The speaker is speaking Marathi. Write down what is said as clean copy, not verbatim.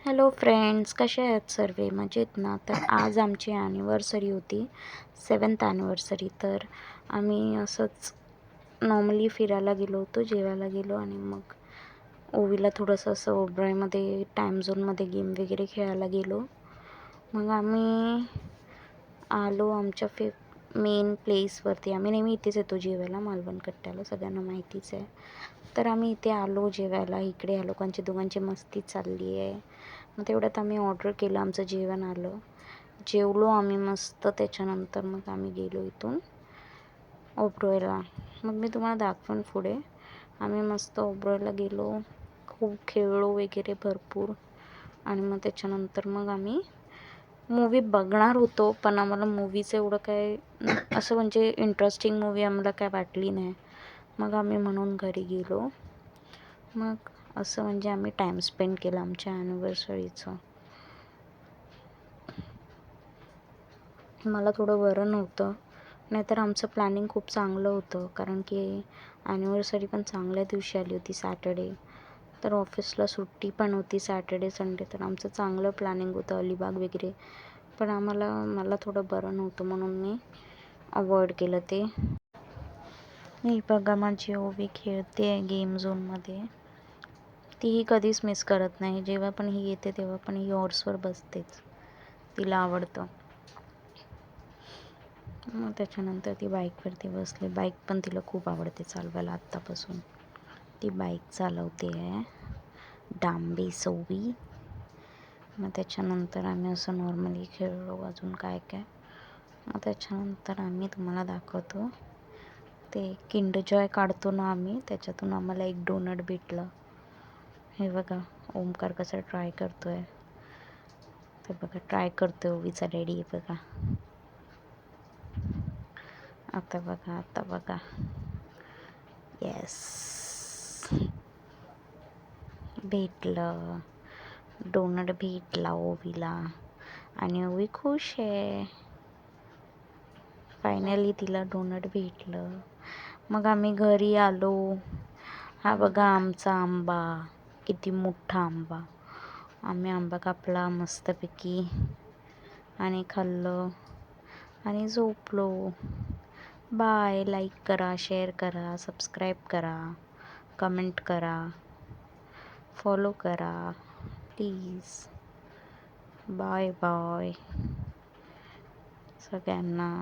हॅलो फ्रेंड्स, कसे आहेत सर्व? मजेत ना? तर आज आमची ॲनिव्हर्सरी होती, 7th ॲनिव्हर्सरी. तर आम्ही असंच नॉर्मली फिरायला गेलो होतो, जेवायला गेलो आणि मग ओवीला थोडंसं असं ओबरायमध्ये टाईम झोनमध्ये गेम वगैरे खेळायला गेलो. मग आम्ही आलो आमच्या मेन प्लेसवरती. आम्ही नेहमी इथेच येतो जेवायला, मालवण कट्ट्याला, सगळ्यांना माहितीच आहे. तर आम्ही इथे आलो जेवायला. इकडे ह्या लोकांची दोघांची मस्ती चालली आहे. मग तेवढ्यात आम्ही ऑर्डर केलं, आमचं जेवण आलं, जेवलो आम्ही मस्त. त्याच्यानंतर मग आम्ही गेलो इथून ओबरायला. मग मी तुम्हाला दाखवेन पुढे. आम्ही मस्त ओबरायला गेलो, खूप खेळलो वगैरे भरपूर. आणि मग त्याच्यानंतर मग आम्ही मूवी बघणार होतो, पण आम्हाला मूवीचं एवढं काय असं म्हणजे इंटरेस्टिंग मूवी आम्हाला काय वाटली नाही. मग आम्ही म्हणून घरी गेलो. मग असं म्हणजे आम्ही टाईम स्पेंड केला आमच्या ॲनिव्हर्सरीचं. मला थोडं बरं नव्हतं, नाहीतर आमचं प्लॅनिंग खूप चांगलं होतं, कारण की ॲनिव्हर्सरी पण चांगल्या दिवशी आली होती, सॅटर्डे. तर ऑफिसला सुट्टी पण होती सॅटर्डे संडे. तर आमचं चांगलं प्लॅनिंग होतं, अलिबाग वगैरे. पण मला थोडं बरं नव्हतं म्हणून मी अवॉइड केलं ते. ही बघा माझी ओवी खेळते आहे गेम झोनमध्ये. तीही कधीच मिस करत नाही. जेव्हा पण ही येते तेव्हा पण ही हॉर्सवर बसतेच, तिला आवडतं. मग त्याच्यानंतर ती बाईकवरती बसली. बाईक पण तिला खूप आवडते चालवायला. आत्तापासून ती बाईक चालवते आहे, डांबी सोवी. मग त्याच्यानंतर आम्ही असं नॉर्मली खेळलो, अजून काय काय. मग त्याच्यानंतर आम्ही तुम्हाला दाखवतो, ते किंडर जॉय काढतो ना आम्ही, त्याच्यातून आम्हाला एक डोनट भेटलं. हे बघा ओमकार कसा ट्राय करतो आहे. ते बघा ट्राय करतो आहे, ओवीचा रेडी आहे बघा. आता बघा येस, भेटलं डोनट, भेटला ओवीला आणि ओवी खुश आहे. फायनली तिला डोनट भेटलं. मग आम्ही घरी आलो. हा बघा आमचा आंबा, किती मोठा आंबा. आम्ही आंबा कापला मस्तपैकी आणि खाल्लं आणि झोपलो. बाय. लाईक करा, शेअर करा, सबस्क्राईब करा, कमेंट करा, फॉलो करा प्लीज. बाय बाय सगळ्यांना.